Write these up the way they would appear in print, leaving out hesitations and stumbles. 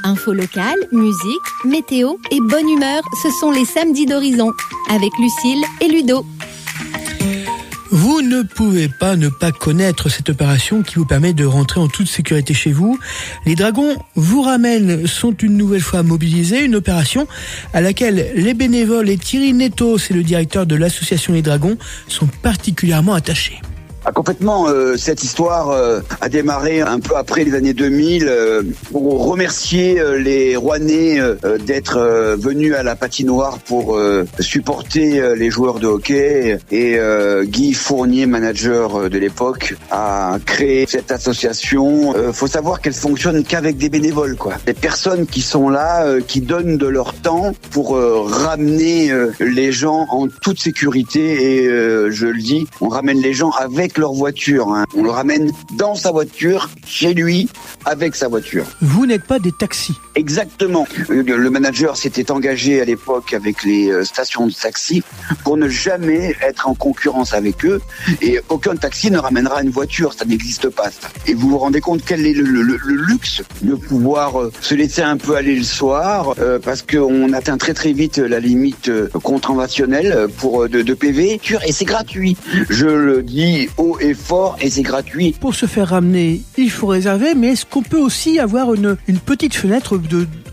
Info locale, musique, météo et bonne humeur, ce sont les samedis d'Horizon avec Lucille et Ludo. Vous ne pouvez pas ne pas connaître cette opération qui vous permet de rentrer en toute sécurité chez vous. Les Dragons vous ramènent sont une nouvelle fois mobilisés, une opération à laquelle les bénévoles et Thierry Netto, c'est le directeur de l'association Les Dragons, sont particulièrement attachés. Complètement, cette histoire a démarré un peu après les années 2000 pour remercier les Rouennais d'être venus à la patinoire pour supporter les joueurs de hockey. Et Guy Fournier, manager de l'époque, a créé cette association. Faut savoir qu'elle fonctionne qu'avec des bénévoles, quoi. Des personnes qui sont là, qui donnent de leur temps pour ramener les gens en toute sécurité. Et je le dis, on ramène les gens avec leur voiture, hein. On le ramène dans sa voiture, chez lui, avec sa voiture. Vous n'êtes pas des taxis. Exactement. Le manager s'était engagé à l'époque avec les stations de taxi pour ne jamais être en concurrence avec eux. Et aucun taxi ne ramènera une voiture, ça n'existe pas, ça. Et vous vous rendez compte quel est le luxe de pouvoir se laisser un peu aller le soir, parce qu'on atteint très très vite la limite contraventionnelle pour de PV, et c'est gratuit. Je le dis haut et fort, et c'est gratuit. Pour se faire ramener, il faut réserver, mais est-ce qu'on peut aussi avoir une petite fenêtre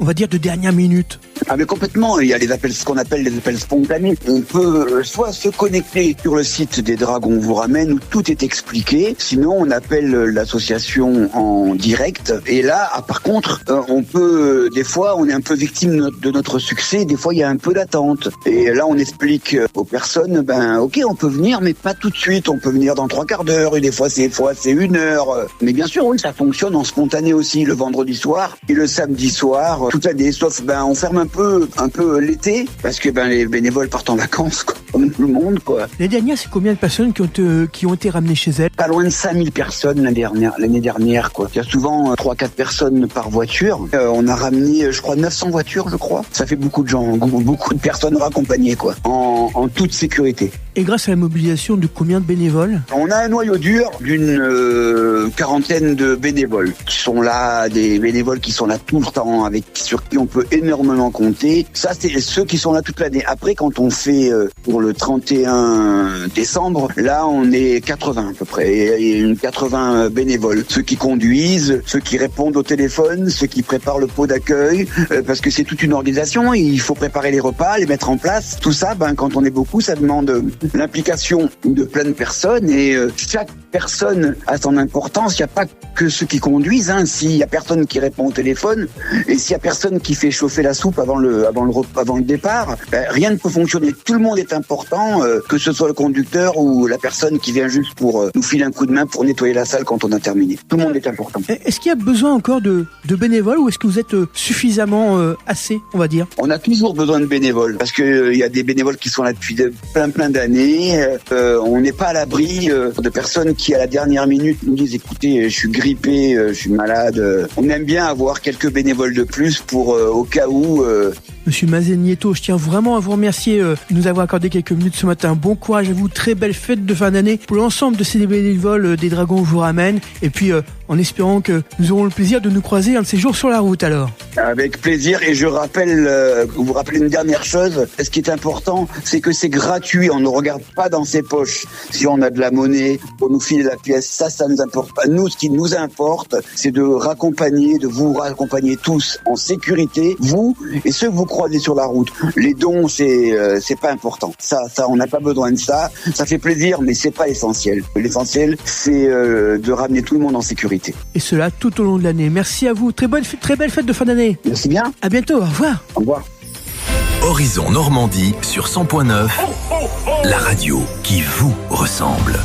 on va dire de dernière minute? Ah mais complètement, il y a les appels, ce qu'on appelle les appels spontanés. On peut soit se connecter sur le site des Dragons vous ramène où tout est expliqué, sinon on appelle l'association en direct. Et là, par contre, on peut, des fois, on est un peu victime de notre succès, des fois il y a un peu d'attente. Et là, on explique aux personnes, ok, on peut venir, mais pas tout de suite, on peut venir dans 3/4 d'heure, et des fois c'est 1 heure. Mais bien sûr, oui, ça fonctionne en spontané aussi, le vendredi soir et le samedi soir, toute l'année, sauf on ferme un peu l'été, parce que les bénévoles partent en vacances, quoi, comme tout le monde, quoi. L'année dernière, c'est combien de personnes qui ont été ramenées chez elles? Pas loin de 5000 personnes l'année dernière, quoi. Il y a souvent 3-4 personnes par voiture. On a ramené, je crois, 900 voitures, je crois. Ça fait beaucoup de gens, beaucoup de personnes raccompagnées, quoi, en toute sécurité. Et grâce à la mobilisation de combien de bénévoles? On a un noyau dur d'une quarantaine de bénévoles qui sont là, des bénévoles qui sont là tout le temps, sur qui on peut énormément compter. Ça, c'est ceux qui sont là toute l'année. Après, quand on fait pour le 31 décembre, là, on est 80 à peu près. Et 80 bénévoles. Ceux qui conduisent, ceux qui répondent au téléphone, ceux qui préparent le pot d'accueil, parce que c'est toute une organisation. Il faut préparer les repas, les mettre en place. Tout ça, quand on est beaucoup, ça demande l'implication de plein de personnes. Et chaque personne a son importance. Il n'y a pas que ceux qui conduisent. S'il y a personne qui répond au téléphone et s'il y a personne qui fait chauffer la soupe avant le départ, rien ne peut fonctionner. Tout le monde est important, que ce soit le conducteur ou la personne qui vient juste pour nous filer un coup de main pour nettoyer la salle quand on a terminé. Tout le monde est important. Est-ce qu'il y a besoin encore de bénévoles ou est-ce que vous êtes suffisamment assez, on va dire? On a toujours besoin de bénévoles parce que il y a des bénévoles qui sont là depuis plein d'années. On n'est pas à l'abri de personnes qui à la dernière minute nous disent écoutez, je suis grippé, je suis malade. On aime bien avoir quelques bénévoles de plus pour au cas où. Monsieur Mazenietto, je tiens vraiment à vous remercier de nous avoir accordé quelques minutes ce matin. Bon courage à vous, très belle fête de fin d'année pour l'ensemble de ces bénévoles des Dragons vous ramènent. Et puis en espérant que nous aurons le plaisir de nous croiser un de ces jours sur la route alors. Avec plaisir, et je rappelle, vous rappelez une dernière chose, ce qui est important, c'est que c'est gratuit, on ne regarde pas dans ses poches si on a de la monnaie pour nous filer la pièce, ça nous importe pas. Nous, ce qui nous importe, c'est de vous raccompagner tous en sécurité, vous et ceux que vous croisez sur la route. Les dons, c'est pas important. Ça, on n'a pas besoin de ça. Ça fait plaisir, mais c'est pas l'essentiel. L'essentiel, c'est de ramener tout le monde en sécurité. Et cela tout au long de l'année. Merci à vous. Très belle fête de fin d'année. Merci bien. À bientôt. Au revoir. Au revoir. Horizon Normandie sur 100.9, la radio qui vous ressemble.